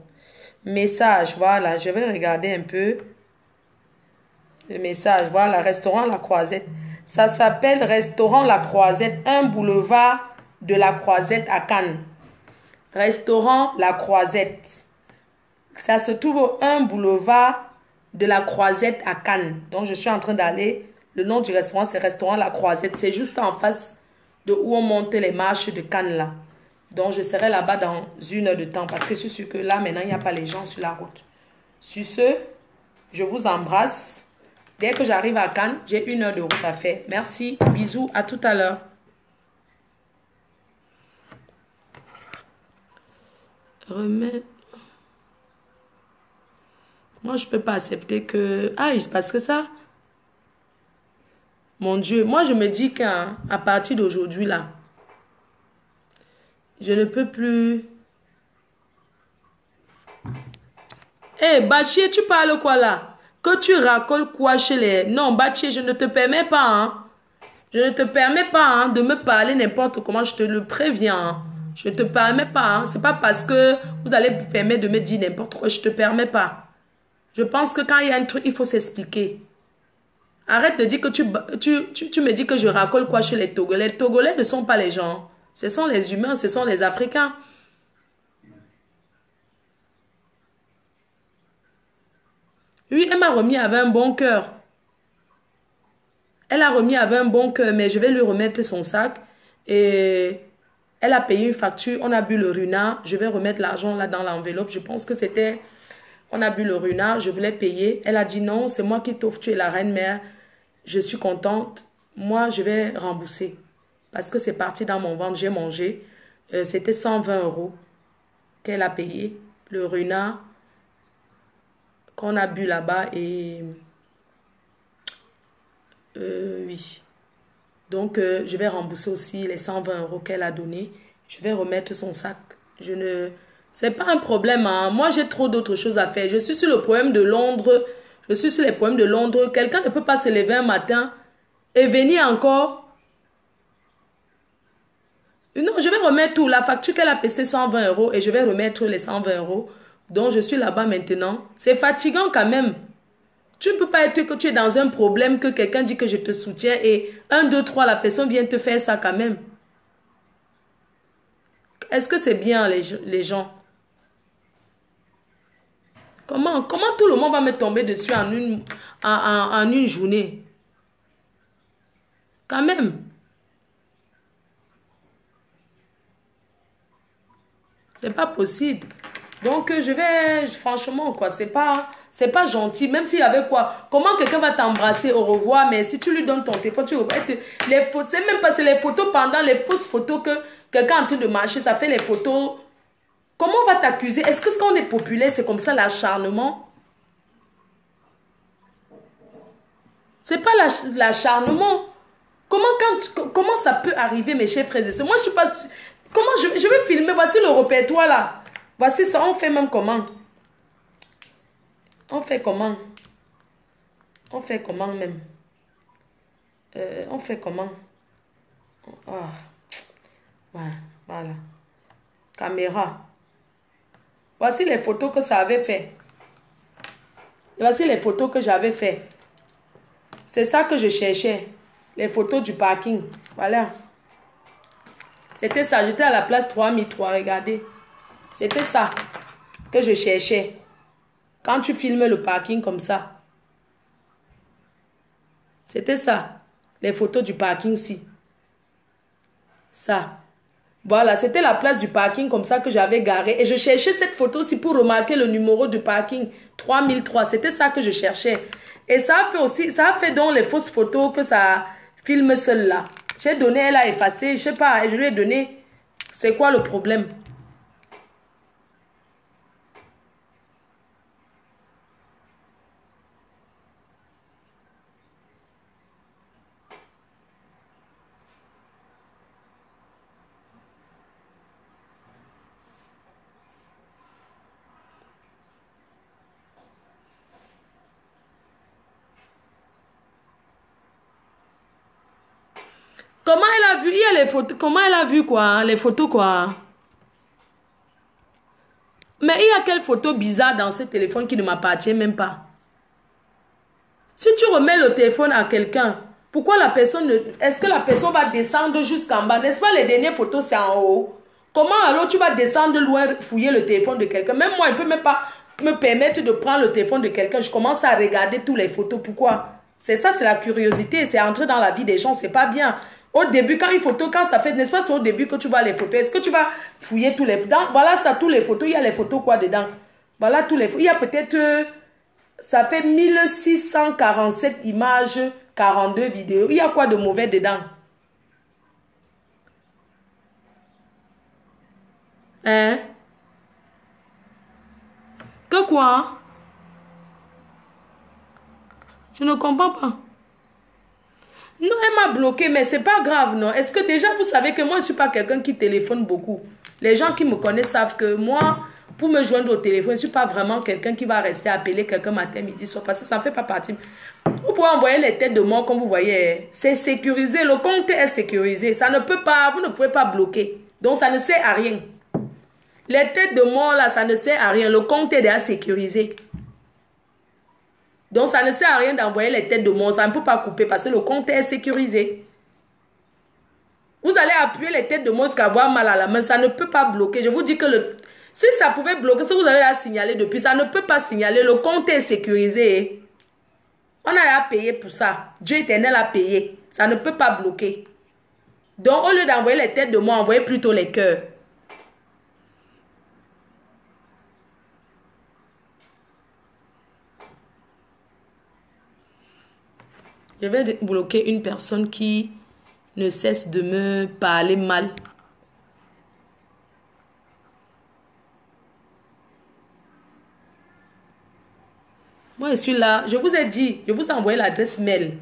Message, voilà. Je vais regarder un peu. Le message, voilà. Restaurant La Croisette. Ça s'appelle Restaurant La Croisette. Un boulevard de La Croisette à Cannes. Restaurant La Croisette. Ça se trouve au 1 boulevard de La Croisette à Cannes. Donc, je suis en train d'aller. Le nom du restaurant, c'est Restaurant La Croisette. C'est juste en face de où on monte les marches de Cannes, là. Donc, je serai là-bas dans 1 heure de temps. Parce que je suis sûr que là, maintenant, il n'y a pas les gens sur la route. Sur ce, je vous embrasse. Dès que j'arrive à Cannes, j'ai 1 heure de route à faire. Merci. Bisous. À tout à l'heure. Remets... Moi, je ne peux pas accepter que... Ah, il se passe que ça. Mon Dieu, moi, je me dis qu'à partir d'aujourd'hui, là, je ne peux plus... Hé, Bachir, tu parles quoi, là? Que tu racoles quoi chez les... Non, Bachir, je ne te permets pas, hein. Je ne te permets pas, hein, de me parler n'importe comment, je te le préviens, hein. Je ne te permets pas, hein. C'est pas parce que vous allez vous permettre de me dire n'importe quoi, je ne te permets pas. Je pense que quand il y a un truc, il faut s'expliquer. Arrête de dire que tu me dis que je racole quoi chez les Togolais. Les Togolais ne sont pas les gens. Ce sont les humains, ce sont les Africains. Oui, elle m'a remis avec un bon cœur. Elle a remis avec un bon cœur, mais je vais lui remettre son sac. Et elle a payé une facture. On a bu le runard. Je vais remettre l'argent là dans l'enveloppe. Je pense que c'était... On a bu le runard, je voulais payer. Elle a dit non, c'est moi qui t'offre, tu es la reine mère. Je suis contente. Moi, je vais rembourser. Parce que c'est parti dans mon ventre, j'ai mangé. C'était 120 € qu'elle a payé. Le runard qu'on a bu là-bas. Et oui. Donc, je vais rembourser aussi les 120 € qu'elle a donné. Je vais remettre son sac. Je ne... C'est pas un problème, hein. Moi, j'ai trop d'autres choses à faire. Je suis sur le problème de Londres. Je suis sur les problèmes de Londres. Quelqu'un ne peut pas se lever un matin et venir encore. Non, je vais remettre tout. La facture qu'elle a payée, 120 € et je vais remettre les 120 €. Donc, je suis là-bas maintenant. C'est fatigant quand même. Tu ne peux pas être que tu es dans un problème, que quelqu'un dit que je te soutiens et 1, 2, 3, la personne vient te faire ça quand même. Est-ce que c'est bien les gens? Comment tout le monde va me tomber dessus en une journée? Quand même. C'est pas possible. Donc, je vais... Franchement, quoi, c'est pas gentil. Même s'il y avait quoi. Comment quelqu'un va t'embrasser au revoir, mais si tu lui donnes ton téléphone, tu les photos, c'est même pas... C'est les photos pendant les fausses photos que quelqu'un est en train de marcher, ça fait les photos... Comment on va t'accuser? Est-ce que quand on est populaire, c'est comme ça l'acharnement? C'est pas l'acharnement. Comment ça peut arriver, mes chers frères et sœurs? Moi, je suis pas... Comment je vais filmer? Voici le répertoire là. Voici ça. On fait même comment? On fait comment? On fait comment même? On fait comment? Ah. Ouais, voilà. Caméra. Voici les photos que ça avait fait. Et voici les photos que j'avais fait. C'est ça que je cherchais. Les photos du parking. Voilà. C'était ça. J'étais à la place 3003. Regardez. C'était ça que je cherchais. Quand tu filmes le parking comme ça. C'était ça. Les photos du parking ici. Ça. Voilà, c'était la place du parking comme ça que j'avais garé. Et je cherchais cette photo-ci pour remarquer le numéro du parking 3003. C'était ça que je cherchais. Et ça a fait aussi, ça a fait donc les fausses photos que ça filme seul là. J'ai donné, elle a effacé, je sais pas, et je lui ai donné. C'est quoi le problème? Comment elle a vu? Il y a les photos. Comment elle a vu quoi? Les photos quoi? Mais il y a quelle photo bizarre dans ce téléphone qui ne m'appartient même pas? Si tu remets le téléphone à quelqu'un, pourquoi la personne ne... Est-ce que la personne va descendre jusqu'en bas? N'est-ce pas les dernières photos c'est en haut? Comment alors tu vas descendre loin fouiller le téléphone de quelqu'un? Même moi, je ne peux même pas me permettre de prendre le téléphone de quelqu'un. Je commence à regarder toutes les photos. Pourquoi? C'est ça, c'est la curiosité. C'est entrer dans la vie des gens, c'est pas bien. Au début, quand une photo, quand ça fait, n'est-ce pas, c'est au début que tu vois les photos. Est-ce que tu vas fouiller tous les... Voilà ça, tous les photos. Il y a les photos quoi dedans? Voilà tous les... Il y a peut-être... ça fait 1647 images, 42 vidéos. Il y a quoi de mauvais dedans? Hein? Que quoi? Je ne comprends pas. Non, elle m'a bloqué, mais c'est pas grave, non. Est-ce que déjà, vous savez que moi, je ne suis pas quelqu'un qui téléphone beaucoup. Les gens qui me connaissent savent que moi, pour me joindre au téléphone, je ne suis pas vraiment quelqu'un qui va rester appeler quelqu'un matin, midi, soir, parce que ça ne fait pas partie. Vous pouvez envoyer les têtes de mort, comme vous voyez. C'est sécurisé, le compte est sécurisé. Ça ne peut pas, vous ne pouvez pas bloquer. Donc, ça ne sert à rien. Les têtes de mort, là, ça ne sert à rien. Le compte est déjà sécurisé. Donc, ça ne sert à rien d'envoyer les têtes de mort. Ça ne peut pas couper parce que le compte est sécurisé. Vous allez appuyer les têtes de mort jusqu'à avoir mal à la main. Ça ne peut pas bloquer. Je vous dis que si ça pouvait bloquer, si vous avez à signaler depuis, ça ne peut pas signaler. Le compte est sécurisé. On a à payer pour ça. Dieu éternel a payé. Ça ne peut pas bloquer. Donc, au lieu d'envoyer les têtes de mort, envoyez plutôt les cœurs. Je vais bloquer une personne qui ne cesse de me parler mal. Moi, je suis là. Je vous ai dit, je vous ai envoyé l'adresse mail.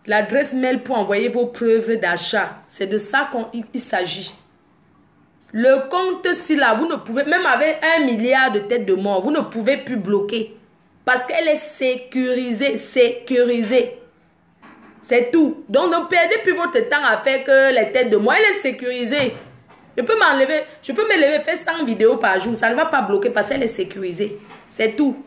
L'adresse mail pour envoyer vos preuves d'achat. C'est de ça qu'il s'agit. Le compte, si là, vous ne pouvez, même avec 1 milliard de têtes de mort, vous ne pouvez plus bloquer. Parce qu'elle est sécurisée, sécurisée. C'est tout. Donc, ne perdez plus votre temps à faire que les têtes de mort. Elle est sécurisée. Je peux m'enlever, je peux me lever, faire 100 vidéos par jour. Ça ne va pas bloquer parce qu'elle est sécurisée. C'est tout.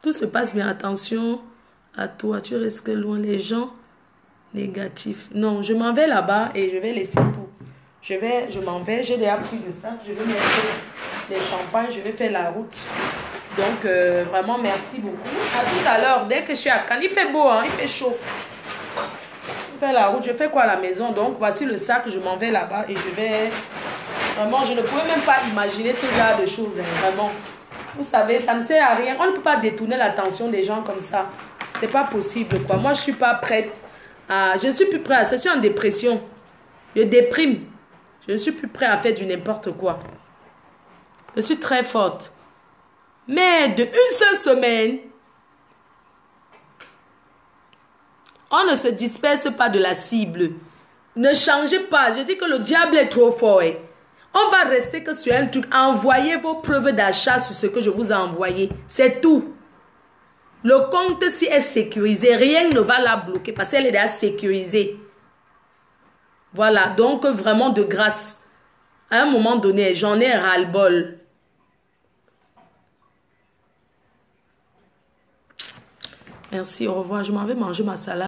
Tout se passe bien. Attention à toi. Tu risques loin les gens négatifs. Non, je m'en vais là-bas et je vais laisser tout. Je m'en vais. J'ai déjà pris le sac. Je vais mettre les champagnes. Je vais faire la route. Donc, vraiment, merci beaucoup. À tout à l'heure. Dès que je suis à Cannes, il fait beau, hein, il fait chaud. Je vais faire la route. Je fais quoi à la maison? Donc, voici le sac. Je m'en vais là-bas et je vais... Vraiment, je ne pouvais même pas imaginer ce genre de choses. Hein, vraiment. Vous savez, ça ne sert à rien. On ne peut pas détourner l'attention des gens comme ça. C'est pas possible, quoi. Moi, je ne suis pas prête à... Je ne suis plus prête à ça. Je suis en dépression. Je déprime. Je ne suis plus prête à faire du n'importe quoi. Je suis très forte. Mais de une seule semaine, on ne se disperse pas de la cible. Ne changez pas. Je dis que le diable est trop fort. Hein. On va rester que sur un truc. Envoyez vos preuves d'achat sur ce que je vous ai envoyé. C'est tout. Le compte, si est sécurisé, rien ne va la bloquer parce qu'elle est déjà sécurisée. Voilà, donc vraiment de grâce. À un moment donné, j'en ai ras-le-bol. Merci, au revoir. Je m'en vais manger ma salade.